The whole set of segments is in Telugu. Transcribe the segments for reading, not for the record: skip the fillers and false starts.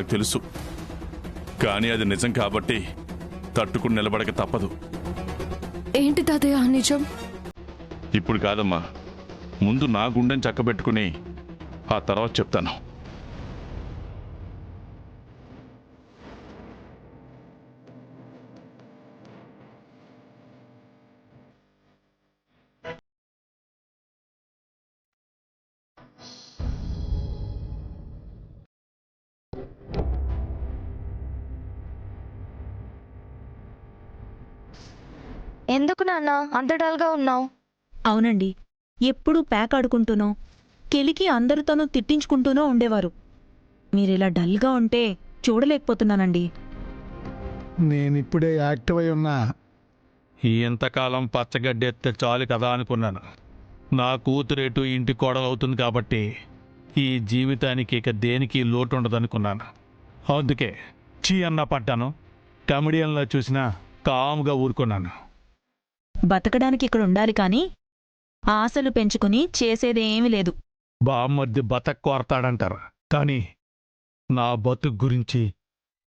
నాకు తెలుసు, కానీ అది నిజం కాబట్టి తట్టుకుని నిలబడక తప్పదు. ఏంటి తాతయ్య నిజం? ఇప్పుడు కాదమ్మా, ముందు నా గుండెని చక్కబెట్టుకుని ఆ తర్వాత చెప్తాను. ఎందుకు నాన్న అంత డల్గా ఉన్నావు? అవునండి, ఎప్పుడూ ప్యాక్ ఆడుకుంటూనో కెలికి అందరితోనూ తిట్టించుకుంటూనో ఉండేవారు. మీరిలా డల్గా ఉంటే చూడలేకపోతున్నానండి. నేనిప్పుడే యాక్టివ్ అయి ఉన్నా. ఇంతకాలం పచ్చగడ్డి ఎత్తే చాలు కదా అనుకున్నాను. నా కూతురేటు ఇంటి కోడలవుతుంది కాబట్టి ఈ జీవితానికి ఇక దేనికి లోటు ఉండదనుకున్నాను. అందుకే చీ అన్న పడ్డాను. కమెడియన్లో చూసినా కామ్గా ఊరుకున్నాను. బతకడానికి ఇక్కడ ఉండాలి కానీ ఆశలు పెంచుకుని చేసేదేమీ లేదు. బామ్మర్ది బతక్ కోరతాడంటారు, కానీ నా బతుకు గురించి,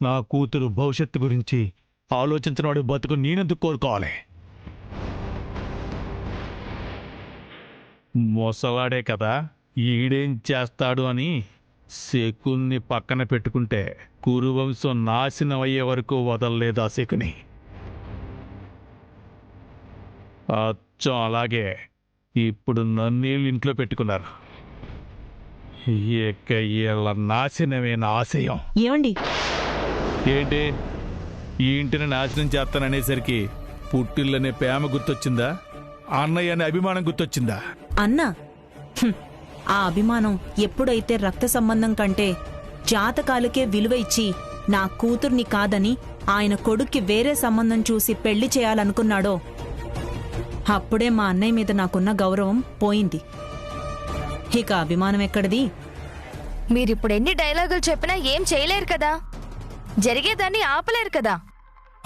నా కూతురు భవిష్యత్తు గురించి ఆలోచించిన వాడు బతుకు నేనెందుకు కోరుకోవాలి? మొసలాడే కదా, ఈడేం చేస్తాడు అని శకుల్ని పక్కన పెట్టుకుంటే కురువంశం నాశనం అయ్యే వరకు వదలలేదు ఆ శకుని. అచ్చం అలాగే ఇప్పుడు నన్నేళ్ళు ఇంట్లో పెట్టుకున్నారు. ఇక వీళ్ళ నాశనమైన ఆశయం. ఏమండి, ఏంటి ఈ ఇంటిని నాశనం చేస్తాననేసరికి పుట్టిల్లనే ప్రేమ గుర్తొచ్చిందా? అన్నయ్య అనే అభిమానం గుర్తొచ్చిందా? అన్నా, ఆ అభిమానం ఎప్పుడైతే రక్త సంబంధం కంటే జాతకాలకే విలువ ఇచ్చి నా కూతుర్ని కాదని ఆయన కొడుక్కి వేరే సంబంధం చూసి పెళ్లి చేయాలనుకున్నాడో అప్పుడే మా అన్నయ్య మీద నాకున్న గౌరవం పోయింది. ఇక అభిమానం ఎక్కడిది? మీరిప్పుడు ఎన్ని డైలాగులు చెప్పినా ఏం చేయలేరు కదా, జరిగేదాన్ని ఆపలేరు కదా.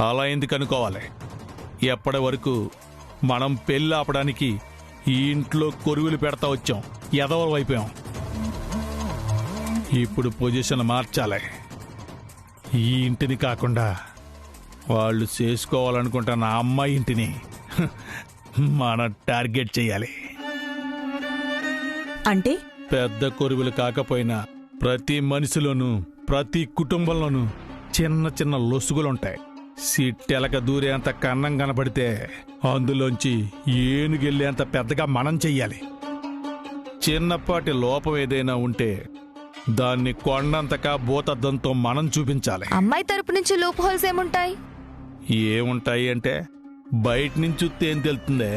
అలా ఎందుకు అనుకోవాలి? ఎప్పటి వరకు మనం పెళ్ళి ఆపడానికి ఈ ఇంట్లో కొరువులు పెడతా వచ్చాం, ఎదవలు అయిపోయాం. ఇప్పుడు పొజిషన్ మార్చాలి. ఈ ఇంటిని కాకుండా వాళ్ళు చేసుకోవాలనుకుంటున్న అమ్మాయి ఇంటిని మనం టార్గెట్ చేయాలి. అంటే పెద్ద కొరువులు కాకపోయినా ప్రతి మనిషిలోనూ, ప్రతి కుటుంబంలోనూ చిన్న చిన్న లొసుగులుంటాయి. సిట్టెలక దూరేంత కన్నం కనబడితే అందులోంచి ఏనుగెళ్ళేంత పెద్దగా మనం చెయ్యాలి. చిన్నపాటి లోపం ఏదైనా ఉంటే దాన్ని కొండంతగా భూతద్దంతో మనం చూపించాలి. అమ్మాయి తరపు నుంచి లూప్ హోల్స్ ఏముంటాయి? ఏముంటాయి అంటే బయట నుంచి చూస్తే ఏం తెలుస్తుందే?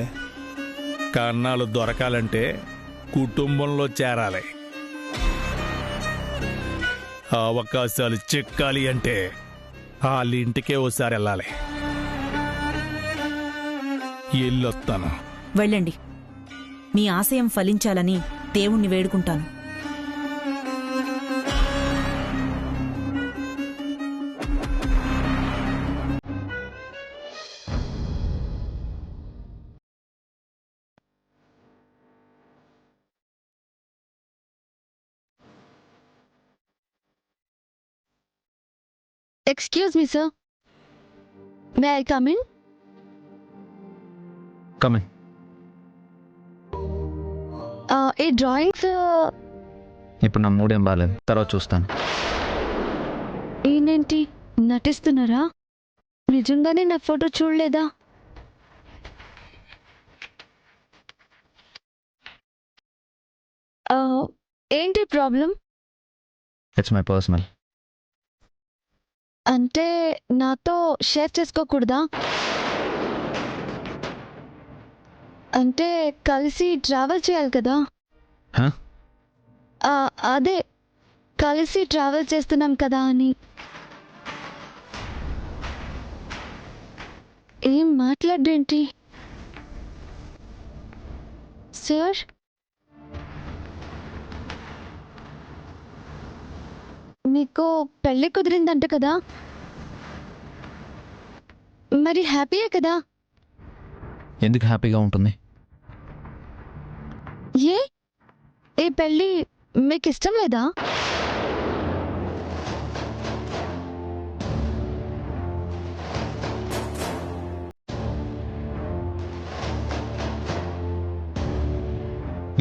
కన్నాలు దొరకాలంటే కుటుంబంలో చేరాలి. అవకాశాలు చిక్కాలి అంటే వాళ్ళ ఇంటికే ఓసారి వెళ్ళాలి. వెళ్ళొస్తాను. వెళ్ళండి. మీ ఆశయం ఫలించాలని దేవుణ్ణి వేడుకుంటాను. Excuse me, sir. May I come in? Come in. ఈ డ్రాయింగ్స్ ఇప్పుడు నా మూడేం బాగాలేదు, తర్వాత చూస్తాను. ఈయనేంటి నటిస్తున్నారా? నిజంగానే నా ఫోటో చూడలేదా? ఏంటి ప్రాబ్లం? It's my personal. అంటే నాతో షేర్ చేసుకోకూడదా? అంటే కలిసి ట్రావెల్ చేయాలి కదా. అదే కలిసి ట్రావెల్ చేస్తున్నాం కదా అని. ఏం మాట్లాడేంటి సార్? మీకు పెళ్ళి కుదిరిందంట కదా, మరి హ్యాపీయే కదా? ఎందుకు హ్యాపీగా ఉంటుంది? ఏ ఈ పెళ్ళి మీకు ఇష్టం లేదా?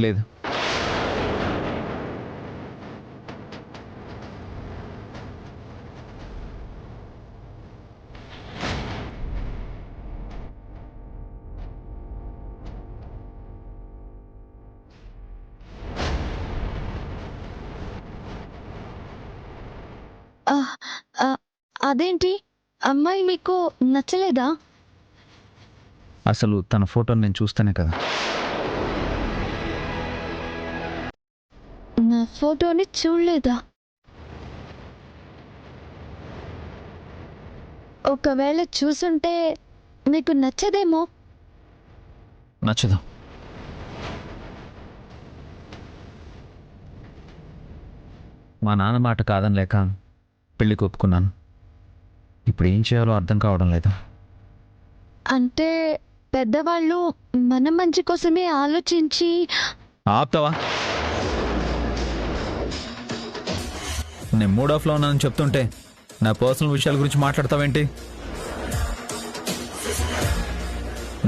లేదు. ఆ, ఆ, అదేంటి అమ్మాయి మీకు నచ్చలేదా? అసలు తన ఫోటోని నేను చూస్తేనే కదా. నా ఫోటోని చూడలేదా? ఒకవేళ చూసుంటే మీకు నచ్చదేమో. నచ్చదు. మా నాన్న మాట కాదనిలేక పెళ్ళికి ఒప్పుకున్నాను. ఇప్పుడు ఏం చేయాలో అర్థం కావడం లేదు. అంటే పెద్దవాళ్ళు మన మంచి కోసమే ఆలోచించి. ఆపుతావా? నేను మూడ్ ఆఫ్లో ఉన్నానని చెప్తుంటే నా పర్సనల్ విషయాల గురించి మాట్లాడతావేంటి?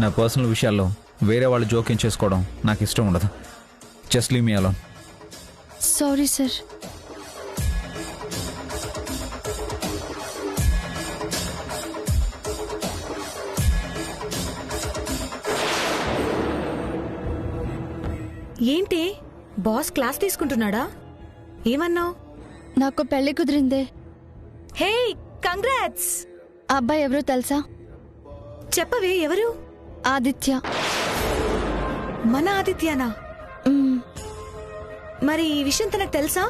నా పర్సనల్ విషయాల్లో వేరే వాళ్ళు జోక్యం చేసుకోవడం నాకు ఇష్టం ఉండదు. Just leave me alone. Sorry sir. ఏంటి బాస్ క్లాస్ తీసుకుంటున్నాడా? ఏమన్నావు? నాకు పెళ్లి కుదిరిందే. హే, కంగ్రాట్స్. ఆ అబ్బాయి ఎవరో తెలుసా? చెప్పవే, ఎవరు? ఆదిత్య. మన ఆదిత్యనా? మ్మ్. మరి ఈ విషయం తనకు తెలుసా?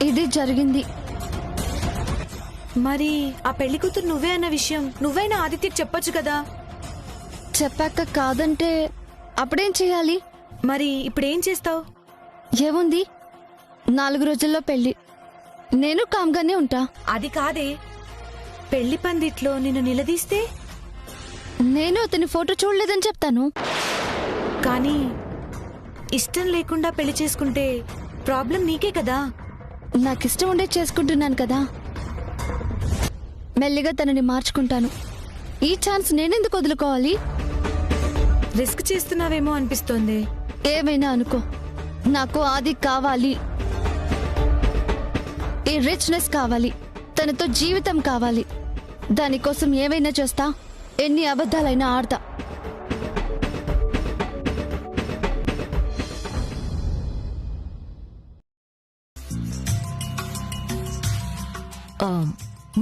ఇది జరిగింది. మరి ఆ పెళ్లి కూతురు నువ్వే అన్న విషయం నువ్వైనా ఆదిత్యకి చెప్పొచ్చు కదా. చెప్పాక కాదంటే అప్పుడేం చేయాలి? మరి ఇప్పుడేం చేస్తావు? ఏముంది, 4 రోజుల్లో పెళ్లి. నేను కామ్గానే ఉంటా. అది కాదే, పెళ్లి పందిట్లో నిన్ను నిలదీస్తే? నేను అతని ఫోటో చూడలేదని చెప్తాను. కానీ ఇష్టం లేకుండా పెళ్లి చేసుకుంటే ప్రాబ్లం నీకే కదా. నాకిష్టం ఉండే చేసుకుంటున్నాను కదా. మెల్లిగా తనని మార్చుకుంటాను. ఈ ఛాన్స్ నేనెందుకు వదులుకోవాలి? రిస్క్ చేస్తున్నావేమో అనిపిస్తోంది. ఏమైనా అనుకో, నాకు ఆది కావాలి. ఈ రిచ్నెస్ కావాలి. తనతో జీవితం కావాలి. దానికోసం ఏమైనా చేస్తా. ఎన్ని అబద్ధాలైనా ఆడతా.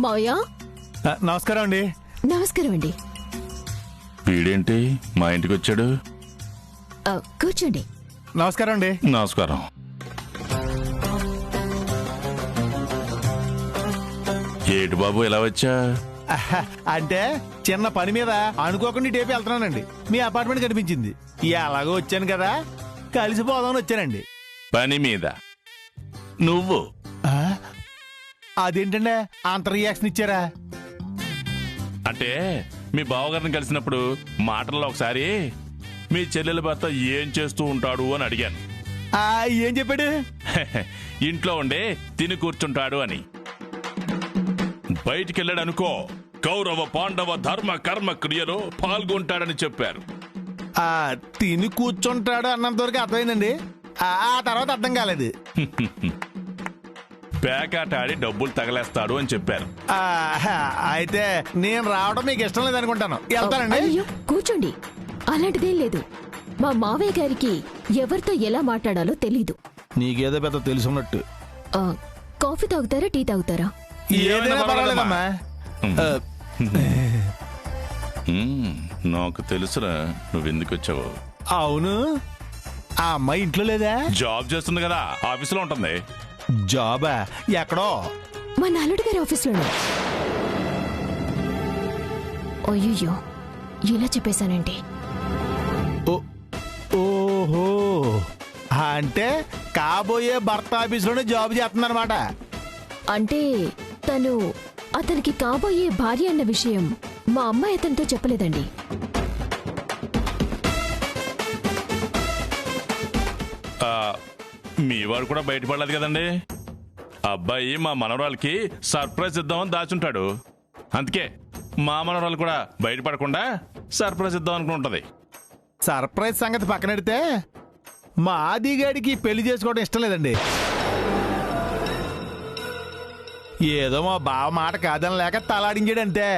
మావయ్య, నమస్కారం అండి. నమస్కారం అండి. వీడేంటి మా ఇంటికి వచ్చాడు? కూర్చోండి. నమస్కారం అండి. నమస్కారం. ఏటి బాబు ఎలా వచ్చా? అంటే చిన్న పని మీద అనుకోకుండా టేపి వెళ్తున్నానండి. మీ అపార్ట్మెంట్ కనిపించింది. ఎలాగో వచ్చాను కదా, కలిసిపోదామని వచ్చానండి. పని మీద నువ్వు? అదేంటండి అంత రియాక్షన్ ఇచ్చారా? అంటే మీ బావగారిని కలిసినప్పుడు మాటల్లో ఒకసారి మీ చెల్లెల భర్త ఏం చేస్తూ ఉంటాడు అని అడిగాను. ఏం చెప్పాడు? ఇంట్లో ఉండే తిని కూర్చుంటాడు అని. బయటికెళ్ళాడు అనుకో, కౌరవ పాండవ ధర్మ కర్మ క్రియలో పాల్గొంటాడని చెప్పారు. తిని కూర్చుంటాడు అన్నంత వరకు అర్థమైందండి. ఆ తర్వాత అర్థం కాలేదు. పేకాట ఆడి డబ్బులు తగలేస్తాడు అని చెప్పారు. అయితే నేను రావడం మీకు ఇష్టం లేదనుకుంటాను. వెళ్తానండి. అయ్యో, కూర్చోండి. అలాంటిదేం లేదు. మా మావయ్య గారికి ఎవరితో ఎలా మాట్లాడాలో తెలీదు. నీకేదో పెద్ద తెలుసున్నట్టు. కాఫీ తాగుతారా, టీ తాగుతారా? ఏదైనా పర్వాలేదమ్మా. నాకు తెలుసురా నువ్వెందుకు వచ్చావు. అవును, ఆ అమ్మాయి ఇంట్లో లేదా? జాబ్ చేస్తుంది కదా, ఆఫీసులో ఉంటుంది. జాబా? ఎక్కడో? మా నాలుడు గారి ఆఫీస్లోనే. అయ్యో, ఇలా చెప్పేశానండి. ఓహో, అంటే కాబోయే భర్త ఆఫీసులోనే జాబ్ చేస్తుందన్నమాట. అంటే తను అతనికి కాబోయే భార్య అన్న విషయం మా అమ్మాయి అతనితో చెప్పలేదండి. మీ వాడు కూడా బయటపడలేదు కదండి. అబ్బాయి మా మనవరాలకి సర్ప్రైజ్ ఇద్దామని దాచుంటాడు. అందుకే మా మనవరాలు కూడా బయటపడకుండా సర్ప్రైజ్ ఇద్దాం అనుకుంటది. సర్ప్రైజ్ సంగతి పక్కనెడితే మా ఆదిగాడికి పెళ్లి చేసుకోవడం ఇష్టం లేదండి. ఏదో మా బావ మాట కాదని లేక తలాడించాడంతే.